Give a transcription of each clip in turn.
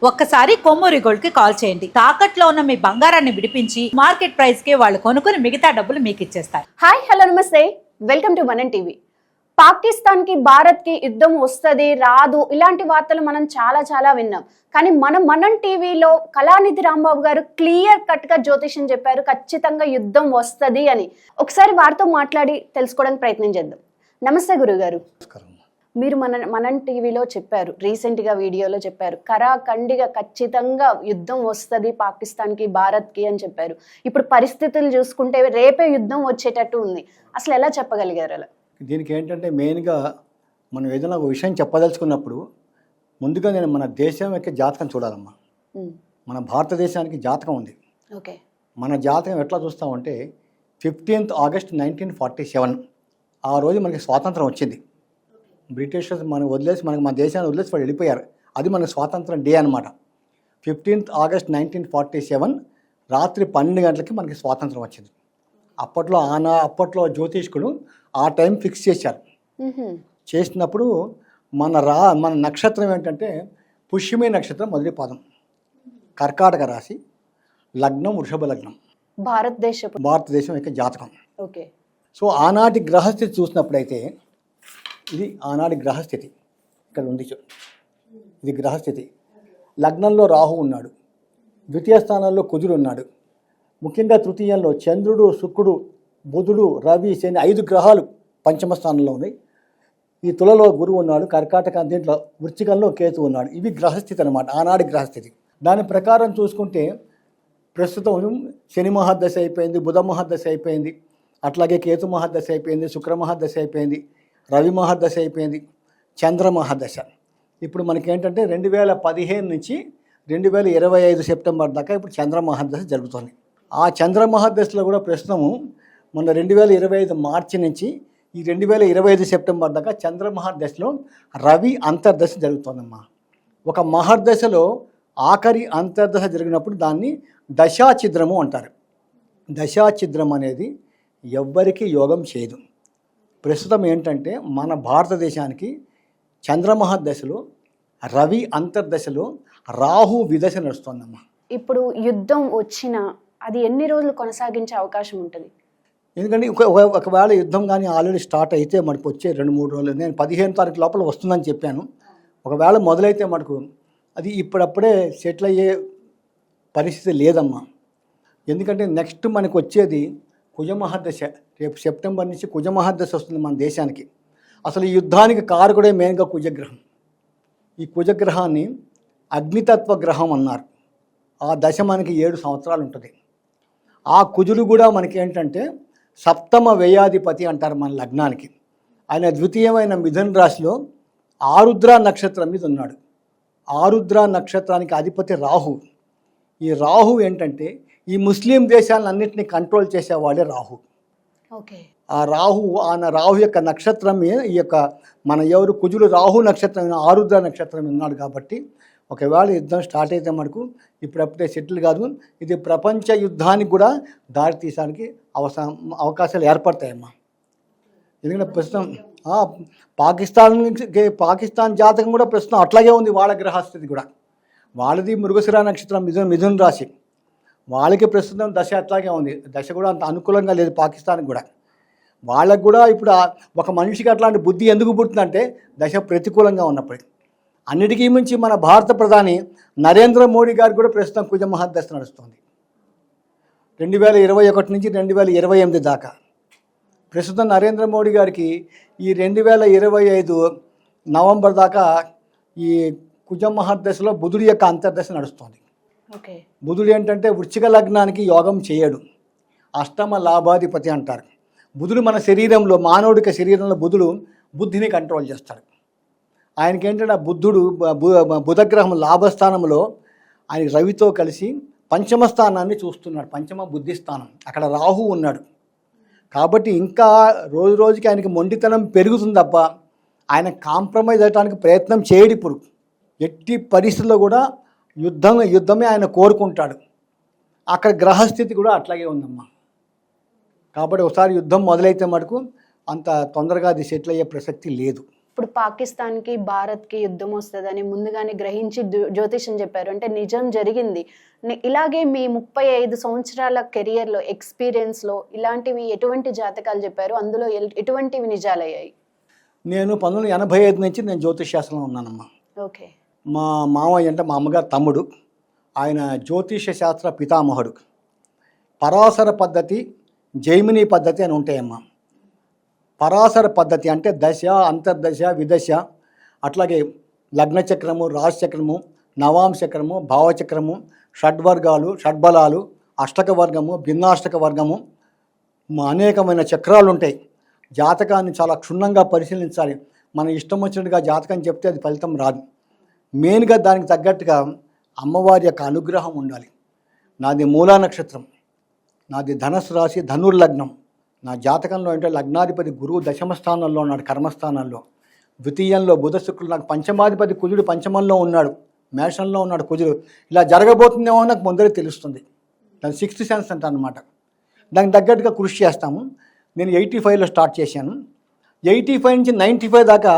ఒక్కసారి కొమ్మూరి గోల్డ్ కి కాల్ చేయండి. తాకట్లో ఉన్న మీ బంగారాన్ని విడిపించి మార్కెట్ ప్రైస్ కి వాళ్ళు కొనుక్కుని మిగతా డబ్బులు మీకు ఇచ్చేస్తారు. హాయ్ హలో నమస్తే, వెల్కమ్ టు మనం టీవీ. పాకిస్తాన్ కి భారత్ కి యుద్ధం వస్తుంది రాదు ఇలాంటి వార్తలు మనం చాలా విన్నాం. కానీ మనం టీవీలో కళానిధి రాంబాబు గారు క్లియర్ కట్ గా జ్యోతిష్యం చెప్పారు, ఖచ్చితంగా యుద్ధం వస్తుంది అని. ఒకసారి వారితో మాట్లాడి తెలుసుకోవడానికి ప్రయత్నం చేద్దాం. నమస్తే గురుగారు. మీరు మనం టీవీలో చెప్పారు, రీసెంట్ గా వీడియోలో చెప్పారు, కరాఖండిగా ఖచ్చితంగా యుద్ధం వస్తుంది పాకిస్తాన్ కి భారత్ కి అని చెప్పారు. ఇప్పుడు పరిస్థితులు చూసుకుంటే రేపే యుద్ధం వచ్చేటట్టు ఉంది. అసలు ఎలా చెప్పగలిగారు అలా? దీనికి ఏంటంటే మెయిన్గా మనం ఏదైనా ఒక విషయం చెప్పదలుచుకున్నప్పుడు ముందుగా నేను మన దేశం యొక్క జాతకం చూడాలమ్మా. మన భారతదేశానికి జాతకం ఉంది. ఓకే, మన జాతకం ఎట్లా చూస్తామంటే 15th August 1947 ఆ రోజు మనకి స్వాతంత్రం వచ్చింది. బ్రిటిషర్స్ మనకు వదిలేసి మన దేశాన్ని వదిలేసి వాళ్ళు వెళ్ళిపోయారు. అది మన స్వాతంత్రం డే అనమాట. 15th August 1947 రాత్రి 12 గంటలకి మనకి స్వాతంత్రం వచ్చింది. అప్పట్లో జ్యోతిష్కుడు ఆ టైం ఫిక్స్ చేశారు. చేసినప్పుడు మన నక్షత్రం ఏంటంటే పుష్యమి నక్షత్రం మొదటి పాదం, కర్కాటక రాశి, లగ్నం వృషభ లగ్నం, భారతదేశం యొక్క జాతకం. ఓకే, సో ఆనాటి గ్రహస్థితి చూసినప్పుడైతే ఇది ఆనాటి గ్రహస్థితి ఇక్కడ ఉంది. ఇది గ్రహస్థితి. లగ్నంలో రాహు ఉన్నాడు, ద్వితీయ స్థానంలో కుజుడు ఉన్నాడు, ముఖ్యంగా తృతీయంలో చంద్రుడు, శుక్రుడు, బుధుడు, రవి, శని 5 గ్రహాలు పంచమ స్థానంలో ఉన్నాయి. ఈ తులలో గురువు ఉన్నాడు, కర్కాటక దీంట్లో వృశ్చికంలో కేతు ఉన్నాడు. ఇవి గ్రహస్థితి అనమాట, ఆనాటి గ్రహస్థితి. దాని ప్రకారం చూసుకుంటే ప్రస్తుతం శని మహాదశ అయిపోయింది, బుధ మహాదశ అయిపోయింది, అట్లాగే కేతు మహాదశ అయిపోయింది, శుక్ర మహాదశ అయిపోయింది, రవి మహాదశ అయిపోయింది, చంద్ర మహాదశ. ఇప్పుడు మనకేంటంటే 2015 నుంచి 2025 సెప్టెంబర్ దాకా ఇప్పుడు చంద్ర మహాదశ జరుగుతుంది. ఆ చంద్ర మహాదశలో కూడా ప్రస్తుతము మొన్న 2025 మార్చి నుంచి ఈ 2025 సెప్టెంబర్ దాకా చంద్ర మహాదశలో రవి అంతర్దశ జరుగుతుందమ్మా. ఒక మహర్దశలో ఆఖరి అంతర్దశ జరిగినప్పుడు దాన్ని దశాఛిద్రము అంటారు. దశాఛిద్రం అనేది ఎవ్వరికీ యోగం చేయదు. ప్రస్తుతం ఏంటంటే మన భారతదేశానికి చంద్రమహర్దశలో రవి అంతర్దశలో రాహు విదశ నడుస్తుందమ్మా. ఇప్పుడు యుద్ధం వచ్చినా అది ఎన్ని రోజులు కొనసాగించే అవకాశం ఉంటుంది? ఎందుకంటే ఒకవేళ యుద్ధం కానీ ఆల్రెడీ స్టార్ట్ అయితే మనకు వచ్చే 2-3 రోజులు, నేను 15వ తారీఖు లోపల వస్తుందని చెప్పాను. ఒకవేళ మొదలైతే మనకు అది ఇప్పుడప్పుడే సెటిల్ అయ్యే పరిస్థితి లేదమ్మా. ఎందుకంటే నెక్స్ట్ మనకు వచ్చేది కుజమహర్దశ. రేపు సెప్టెంబర్ నుంచి కుజమహర్దశ వస్తుంది మన దేశానికి. అసలు ఈ యుద్ధానికి కారకుడే మెయిన్గా కుజగ్రహం. ఈ కుజగ్రహాన్ని అగ్నితత్వ గ్రహం అన్నారు. ఆ దశ మనకి 7 సంవత్సరాలు ఉంటుంది. ఆ కుజుడు కూడా మనకి ఏంటంటే సప్తమ వ్యయాధిపతి అంటారు మన లగ్నానికి. ఆయన ద్వితీయమైన మిథున రాశిలో ఆరుద్ర నక్షత్రం మీద ఉన్నాడు. ఆరుద్ర నక్షత్రానికి అధిపతి రాహు. ఈ రాహు ఏంటంటే ఈ ముస్లిం దేశాలన్నింటినీ కంట్రోల్ చేసేవాడే రాహు. ఓకే, ఆ రాహు యొక్క నక్షత్రం ఈ యొక్క మన ఎవరు కుజుడు రాహు నక్షత్రం ఆరుద్ర నక్షత్రం ఉన్నాడు. కాబట్టి ఒకవేళ యుద్ధం స్టార్ట్ అయితే మనకు ఇప్పుడప్పుడే సెటిల్ కాదు. ఇది ప్రపంచ యుద్ధానికి కూడా దారి తీయడానికి అవకాశాలు ఏర్పడతాయమ్మా. ఎందుకంటే ప్రస్తుతం పాకిస్తాన్ జాతకం కూడా ప్రస్తుతం అట్లాగే ఉంది. వాళ్ళ గ్రహస్థితి కూడా వాళ్ళది మృగశిర నక్షత్రం, మిథున రాశి. వాళ్ళకి ప్రస్తుతం దశ అట్లాగే ఉంది. దశ కూడా అంత అనుకూలంగా లేదు పాకిస్తాన్కి కూడా. వాళ్ళకు కూడా ఇప్పుడు ఒక మనిషికి అట్లాంటి బుద్ధి ఎందుకు పుట్టిందంటే దశ ప్రతికూలంగా ఉన్నప్పుడు. అన్నిటికీ మించి మన భారత ప్రధాని నరేంద్ర మోడీ గారు కూడా ప్రస్తుతం కుజ మహాదశ నడుస్తుంది. 2021 నుంచి 2028 దాకా. ప్రస్తుతం నరేంద్ర మోడీ గారికి ఈ 2025 నవంబర్ దాకా ఈ కుజ మహాదశలో బుధుడి యొక్క అంతర్దశ నడుస్తుంది. బుధుడు ఏంటంటే వృశ్చిక లగ్నానికి యోగం చేయడు, అష్టమ లాభాధిపతి అంటారు. బుధుడు మన శరీరంలో, మానవుడికి శరీరంలో బుధుడు బుద్ధిని కంట్రోల్ చేస్తాడు. ఆయనకి ఏంటంటే బుధగ్రహం లాభస్థానంలో ఆయన రవితో కలిసి పంచమ స్థానాన్ని చూస్తున్నాడు, పంచమ బుద్ధి స్థానం. అక్కడ రాహు ఉన్నాడు. కాబట్టి ఇంకా రోజు రోజుకి ఆయనకి మొండితనం పెరుగుతుంది తప్ప ఆయన కాంప్రమైజ్ అవ్వడానికి ప్రయత్నం చేయడు. ఇప్పుడు ఎట్టి పరిస్థితుల్లో కూడా యుద్ధమే ఆయన కోరుకుంటాడు. అక్కడ గ్రహస్థితి కూడా అట్లాగే ఉందమ్మా. కాబట్టి ఒకసారి యుద్ధం మొదలైతే మటుకు అంత తొందరగా అది సెటిల్ అయ్యే ప్రసక్తి లేదు. ఇప్పుడు పాకిస్తాన్కి భారత్కి యుద్ధం వస్తుందని ముందుగానే గ్రహించి జ్యోతిష్యం చెప్పారు, అంటే నిజం జరిగింది. ఇలాగే మీ 35 సంవత్సరాల కెరియర్లో ఎక్స్పీరియన్స్లో ఇలాంటివి ఎటువంటి జాతకాలు చెప్పారు, అందులో ఎటువంటివి నిజాలయ్యాయి? నేను 1985 నుంచి నేను జ్యోతిష్ శాస్త్రంలో ఉన్నానమ్మా. ఓకే. మా మామయ్య అంటే మా అమ్మగారు తమ్ముడు, ఆయన జ్యోతిష శాస్త్ర పితామహుడు. పరాశర పద్ధతి, జైమిని పద్ధతి అని ఉంటాయమ్మా. పరాశర పద్ధతి అంటే దశ, అంతర్దశ, విదశ, అట్లాగే లగ్నచక్రము, రాశిచక్రము, నవాంశచక్రము, భావచక్రము, షడ్వర్గాలు, షడ్బలాలు, అష్టక వర్గము, భిన్నాష్టక వర్గము, అనేకమైన చక్రాలు ఉంటాయి. జాతకాన్ని చాలా క్షుణ్ణంగా పరిశీలించాలి. మన ఇష్టం వచ్చినట్టుగా జాతకం చెప్తే అది ఫలితం రాదు. మెయిన్గా దానికి తగ్గట్టుగా అమ్మవారి యొక్క అనుగ్రహం ఉండాలి. నాది మూలా నక్షత్రం, నాది ధనస్సు రాశి, ధనుర్లగ్నం. నా జాతకంలో అంటే లగ్నాధిపతి గురువు దశమ స్థానంలో ఉన్నాడు, కర్మస్థానంలో. ద్వితీయంలో బుధ శుక్రుడు, నాకు పంచమాధిపతి కుజుడు పంచమంలో ఉన్నాడు, మేషంలో ఉన్నాడు కుజుడు. ఇలా జరగబోతుందేమో నాకు ముందరే తెలుస్తుంది. దాని 6th సెన్స్ అంట అనమాట. దానికి తగ్గట్టుగా కృషి చేస్తాము. నేను 85లో స్టార్ట్ చేశాను. 85 నుంచి 95 దాకా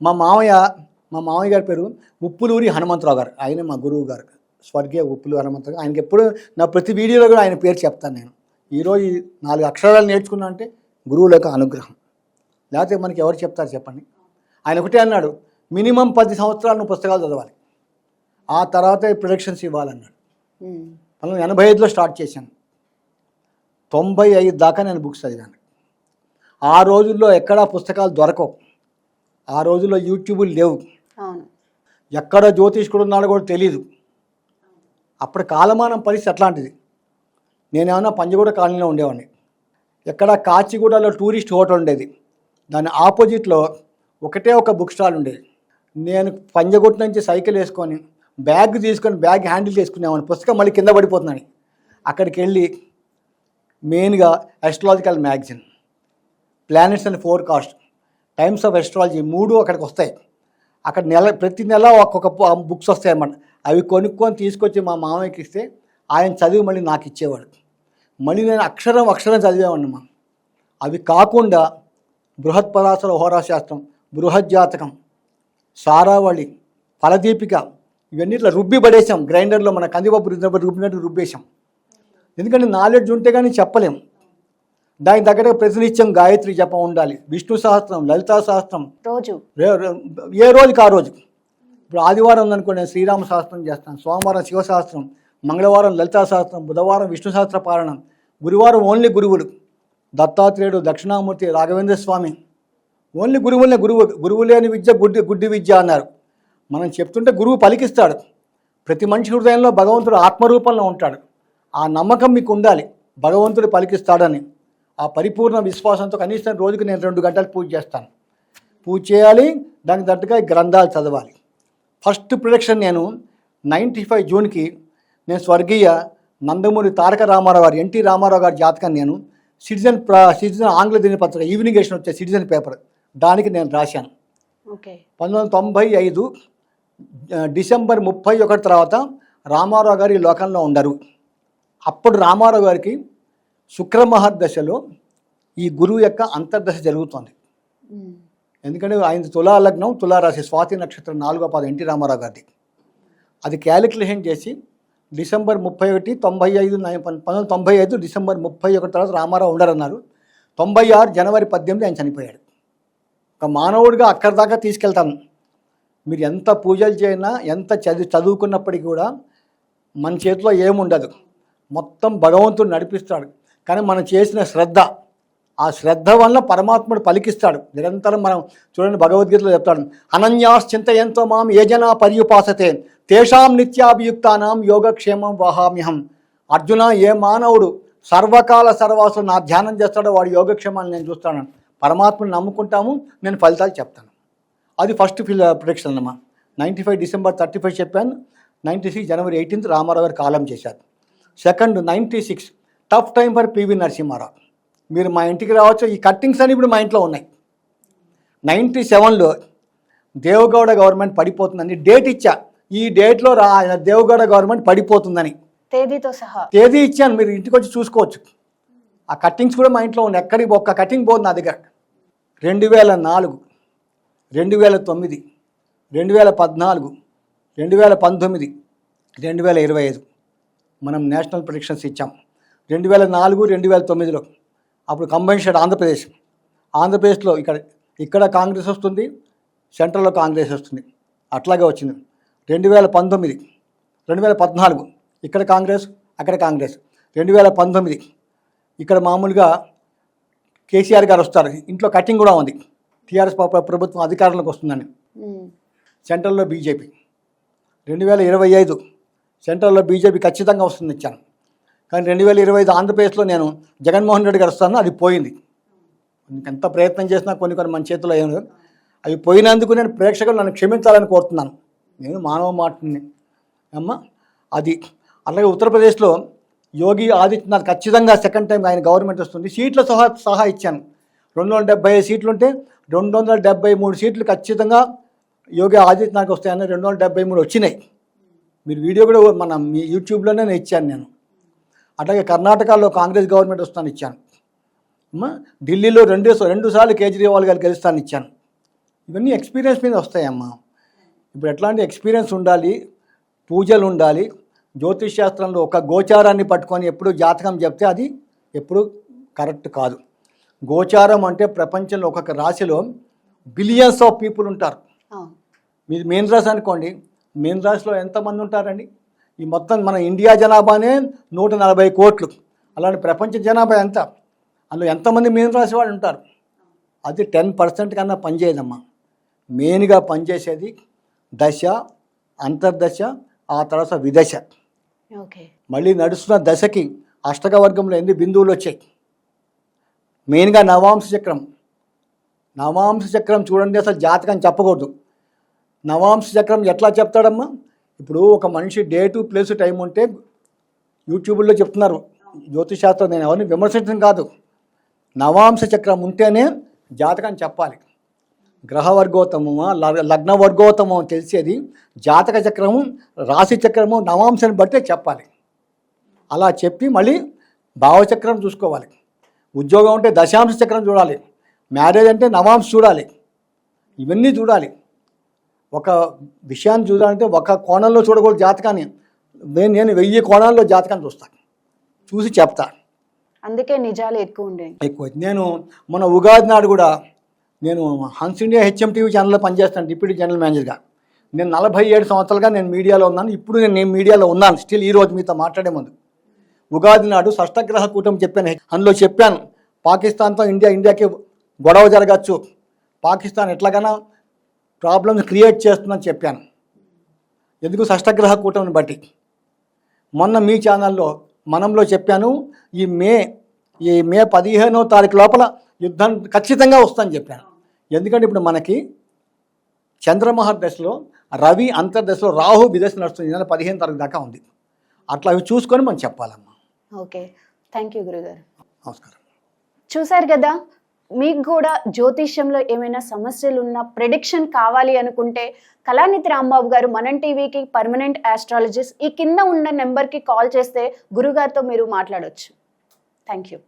మా మామయ్య గారి పేరు ఉప్పులూరి హనుమంతరావు గారు. ఆయనే మా గురువు గారు, స్వర్గీయ ఉప్పులూరి హనుమంతరావు గారు. ఆయనకి ఎప్పుడు నా ప్రతి వీడియోలో కూడా ఆయన పేరు చెప్తాను నేను. ఈరోజు 4 అక్షరాలు నేర్చుకున్నా అంటే గురువుల యొక్క అనుగ్రహం, లేకపోతే మనకి ఎవరు చెప్తారు చెప్పండి. ఆయన ఒకటే అన్నాడు, మినిమం 10 సంవత్సరాలు నువ్వు పుస్తకాలు చదవాలి, ఆ తర్వాత ప్రొడక్షన్స్ ఇవ్వాలన్నాడు. 1985లో స్టార్ట్ చేశాను. 95 దాకా నేను బుక్స్ చదివాను. ఆ రోజుల్లో ఎక్కడా పుస్తకాలు దొరకవు. ఆ రోజుల్లో యూట్యూబులు లేవు. ఎక్కడ జ్యోతిష్కుడు ఉన్నాడో కూడా తెలీదు. అప్పుడు కాలమానం పరిస్థితి అట్లాంటిది. నేనేమన్నా పంజగూడ కాలనీలో ఉండేవాడిని. ఎక్కడ కాచిగూడలో టూరిస్ట్ హోటల్ ఉండేది, దాని ఆపోజిట్లో ఒకటే ఒక బుక్ స్టాల్ ఉండేది. నేను పంజగుట్ట నుంచి సైకిల్ వేసుకొని బ్యాగ్ తీసుకొని బ్యాగ్ హ్యాండిల్ చేసుకునేవాడిని, పుస్తకం మళ్ళీ కింద పడిపోతుందని. అక్కడికి వెళ్ళి మెయిన్గా astrological magazine, planets and forecast, times of astrology 3 అక్కడికి వస్తాయి. అక్కడ ప్రతి నెల ఒక్కొక్క బుక్స్ వస్తాయి అన్నమాట. అవి కొనుక్కొని తీసుకొచ్చి మా మామయ్యకి ఇస్తే ఆయన చదివి మళ్ళీ నాకు ఇచ్చేవాడు. మళ్ళీ నేను అక్షరం చదివేవాడినమ్మా. అవి కాకుండా బృహత్పరాశర హోరాశాస్త్రం, బృహజ్జాతకం, సారావళి, ఫలదీపిక, ఇవన్నీ ఇట్లా రుబ్బి పడేసాం. గ్రైండర్లో మన కందిపప్పు రుబ్బినట్టు రుబ్బేశాం. ఎందుకంటే నాలెడ్జ్ ఉంటే కానీ చెప్పలేం. దానికి తగ్గట్టుగా ప్రతినిత్యం గాయత్రి జపం ఉండాలి, విష్ణు సహస్రం, లలితా సహస్రం రోజు, ఏ రోజుకి ఆ రోజు. ఇప్పుడు ఆదివారం ఉందనుకో నేను శ్రీరామ సహస్రం చేస్తాను, సోమవారం శివ సహస్రం, మంగళవారం లలితా సహస్రం, బుధవారం విష్ణు సహస్ర పారాయణం, గురువారం ఓన్లీ గురువులు, దత్తాత్రేయుడు, దక్షిణామూర్తి, రాఘవేంద్ర స్వామి, ఓన్లీ గురువులనే. గురువు లేని విద్య గుడ్డి విద్య అన్నారు. మనం చెప్తుంటే గురువు పలికిస్తాడు. ప్రతి మనిషి హృదయంలో భగవంతుడు ఆత్మరూపంలో ఉంటాడు. ఆ నమ్మకం మీకు ఉండాలి, భగవంతుడు పలికిస్తాడని. ఆ పరిపూర్ణ విశ్వాసంతో కనీసం రోజుకి నేను 2 గంటలు పూజ చేస్తాను. పూజ చేయాలి, దానికి తగ్గట్టుగా గ్రంథాలు చదవాలి. ఫస్ట్ ప్రొడక్షన్ నేను 95 జూన్కి నేను స్వర్గీయ నందమూరి తారక రామారావు గారు, ఎన్టీ రామారావు గారి జాతకం నేను సిటిజన్ ఆంగ్ల దినపత్రిక ఈవినింగ్ ఎడిషన్ వచ్చే సిటిజన్ పేపర్, దానికి నేను రాశాను. 1995 డిసెంబర్ 31 తర్వాత రామారావు గారు ఈ లోకంలో ఉండరు. అప్పుడు రామారావు గారికి శుక్రమహర్దశలో ఈ గురువు యొక్క అంతర్దశ జరుగుతుంది. ఎందుకంటే ఆయన తులా లగ్నం, తులారాశి, స్వాతి నక్షత్రం 4వ పాదం ఎన్టీ రామారావు గారిది. అది క్యాలిక్యులేషన్ చేసి డిసెంబర్ 31, 1995 డిసెంబర్ 31 తర్వాత రామారావు ఉండరన్నారు. 96 జనవరి 18 ఆయన చనిపోయాడు. ఒక మానవుడిగా అక్కడి దాకా తీసుకెళ్తాను. మీరు ఎంత పూజలు చేసినా, ఎంత చదువుకున్నప్పటికీ కూడా మన చేతిలో ఏముండదు. మొత్తం భగవంతుడు నడిపిస్తాడు. కానీ మనం చేసిన శ్రద్ధ, ఆ శ్రద్ధ వల్ల పరమాత్ముడు పలికిస్తాడు నిరంతరం. మనం చూడండి, భగవద్గీతలో చెప్తాడు, అనన్యాశ్చింతయంతో మాం ఏ జనా పర్యుపాసతే తేషాం నిత్యాభియుక్తానాం యోగక్షేమం వహామ్యహం. అర్జున, ఏ మానవుడు సర్వకాల సర్వాసులు నా ధ్యానం చేస్తాడో వాడి యోగక్షేమాన్ని నేను చూస్తాను. పరమాత్మని నమ్ముకుంటాము, నేను ఫలితాలు చెప్తాను. అది ఫస్ట్ ప్రొడక్షన్ అన్నమా. 95 డిసెంబర్ 31 చెప్పాను. 96 జనవరి 18 రామారావు గారు కాలం చేశారు. Second 96 tough time for PV Narasimha Rao. మీరు మా ఇంటికి రావచ్చు, ఈ కట్టింగ్స్ అని ఇప్పుడు మా ఇంట్లో ఉన్నాయి. 97లో దేవగౌడ గవర్నమెంట్ పడిపోతుందని డేట్ ఇచ్చా. ఈ డేట్లో దేవగౌడ గవర్నమెంట్ పడిపోతుందని తేదీతో సహా తేదీ ఇచ్చాను. మీరు ఇంటికి వచ్చి చూసుకోవచ్చు. ఆ కట్టింగ్స్ కూడా మా ఇంట్లో ఉన్నాయి. ఎక్కడికి ఒక్క కటింగ్ పోతుంది నా దగ్గర. 2004 2009, 2014, 2019, 2025 మనం నేషనల్ ప్రిడిక్షన్స్ ఇచ్చాం. 2004, 2009లో అప్పుడు కంబైన్డ్ ఆంధ్రప్రదేశ్లో ఇక్కడ కాంగ్రెస్ వస్తుంది, సెంట్రల్లో కాంగ్రెస్ వస్తుంది, అట్లాగే వచ్చింది. 2019, 2014 ఇక్కడ కాంగ్రెస్, అక్కడ కాంగ్రెస్. 2019 ఇక్కడ మామూలుగా కేసీఆర్ గారు వస్తారు, ఇంట్లో కటింగ్ కూడా ఉంది, టీఆర్ఎస్ ప్రభుత్వం అధికారంలోకి వస్తుందని. సెంట్రల్లో బీజేపీ. 2025 సెంట్రల్లో బీజేపీ ఖచ్చితంగా వస్తుంది ఇచ్చాను. కానీ 2025 ఆంధ్రప్రదేశ్లో నేను జగన్మోహన్ రెడ్డి గారు వస్తాను, అది పోయింది. ఎంత ప్రయత్నం చేసినా కొన్ని మన చేతిలో ఏం లేదు. అవి పోయినందుకు నేను ప్రేక్షకులు నన్ను క్షమించాలని కోరుతున్నాను. నేను మానవ మాటని అమ్మ. అది అలాగే ఉత్తరప్రదేశ్లో యోగి ఆదిత్యనాథ్ ఖచ్చితంగా సెకండ్ టైం ఆయన గవర్నమెంట్ వస్తుంది, సీట్ల సహా ఇచ్చాను. 275 సీట్లు ఉంటే 273 సీట్లు ఖచ్చితంగా యోగి ఆదిత్యనాథ్కి వస్తాయని 273 వచ్చినాయి. మీరు వీడియో కూడా మీ యూట్యూబ్లోనే నేను ఇచ్చాను నేను. అట్లాగే కర్ణాటకలో కాంగ్రెస్ గవర్నమెంట్ వస్తాను ఇచ్చాను. ఢిల్లీలో రెండు సార్లు కేజ్రీవాల్ గారు గెలుస్తాను ఇచ్చాను. ఇవన్నీ ఎక్స్పీరియన్స్ మీద వస్తాయమ్మా. ఇప్పుడు ఎట్లాంటి ఎక్స్పీరియన్స్ ఉండాలి, పూజలు ఉండాలి. జ్యోతిష్ శాస్త్రంలో ఒక గోచారాన్ని పట్టుకొని ఎప్పుడు జాతకం చెప్తే అది ఎప్పుడు కరెక్ట్ కాదు. గోచారం అంటే ప్రపంచంలో ఒక్కొక్క రాశిలో బిలియన్స్ ఆఫ్ పీపుల్ ఉంటారు. మీది మెయిన్ రాశి అనుకోండి, మెయిన్ రాశిలో ఎంతమంది ఉంటారండి? ఈ మొత్తం మన ఇండియా జనాభానే 140 కోట్లు. అలాంటి ప్రపంచ జనాభా ఎంత? అందులో ఎంతమంది మెయిన్ రాశి వాళ్ళు ఉంటారు? అది 10% కన్నా పనిచేయదమ్మా. మెయిన్గా పనిచేసేది దశ, అంతర్దశ, ఆ తర్వాత విదశ. మళ్ళీ నడుస్తున్న దశకి అష్టక వర్గంలో 8 బిందువులు వచ్చాయి. మెయిన్గా నవాంశ చక్రం చూడండి, అసలు జాతకం చెప్పకూడదు. నవాంశ చక్రం ఎట్లా చెప్తాడమ్మా? ఇప్పుడు ఒక మనిషి డేటు ప్లేసు టైం ఉంటే యూట్యూబ్లో చెప్తున్నారు జ్యోతిష్ శాస్త్రం, నేను ఎవరిని విమర్శించడం కాదు. నవాంశ చక్రం ఉంటేనే జాతకం చెప్పాలి. గ్రహ వర్గోత్తమమా లగ్న వర్గోత్తమో తెలిసేది జాతక చక్రము, రాశి చక్రము, నవాంశాన్ని బట్టే చెప్పాలి. అలా చెప్పి మళ్ళీ భావచక్రం చూసుకోవాలి. ఉద్యోగం అంటే దశాంశ చక్రం చూడాలి, మ్యారేజ్ అంటే నవాంశ చూడాలి, ఇవన్నీ చూడాలి. ఒక విషయాన్ని చూడాలంటే ఒక కోణంలో చూడకూడదు జాతకాన్ని. నేను 1000 కోణాల్లో జాతకాన్ని చూసి చెప్తా. అందుకే నిజాలు ఎక్కువ. నేను మన ఉగాది నాడు కూడా నేను హన్స్ ఇండియా HMTV ఛానల్లో పనిచేస్తాను డిప్యూటీ జనరల్ మేనేజర్గా. నేను 47 సంవత్సరాలుగా నేను మీడియాలో ఉన్నాను. ఇప్పుడు నేను మీడియాలో ఉన్నాను స్టిల్. ఈరోజు మీతో మాట్లాడే ముందు ఉగాది నాడు షష్టగ్రహ కూటమి చెప్పాను. అందులో చెప్పాను పాకిస్తాన్తో ఇండియాకి గొడవ జరగచ్చు, పాకిస్తాన్ ఎట్లాగైనా ప్రాబ్లమ్స్ క్రియేట్ చేస్తుందని చెప్పాను. ఎందుకు? షష్టగ్రహ కూటమిని బట్టి. మొన్న మీ ఛానల్లో మనంలో చెప్పాను ఈ మే 15వ తారీఖు లోపల యుద్ధం ఖచ్చితంగా వస్తుందని చెప్పాను. ఎందుకంటే ఇప్పుడు మనకి చంద్రమహర్ దశలో రవి అంతర్దశలో రాహు విదశ నడుస్తుంది. 15 తారీఖు దాకా ఉంది. అట్లా అవి చూసుకొని మనం చెప్పాలమ్మా. ఓకే, థ్యాంక్ యూ గురుగారు. నమస్కారం. చూసారు కదా, మీకు కూడా జ్యోతిష్యంలో ఏమైనా సమస్యలు ఉన్నా, ప్రెడిక్షన్ కావాలి అనుకుంటే కళానిధి రాంబాబు గారు మనం టీవీకి పర్మనెంట్ ఆస్ట్రాలజిస్ట్. ఈ కింద ఉన్న నెంబర్కి కాల్ చేస్తే గురుగారితో మీరు మాట్లాడవచ్చు. Thank you.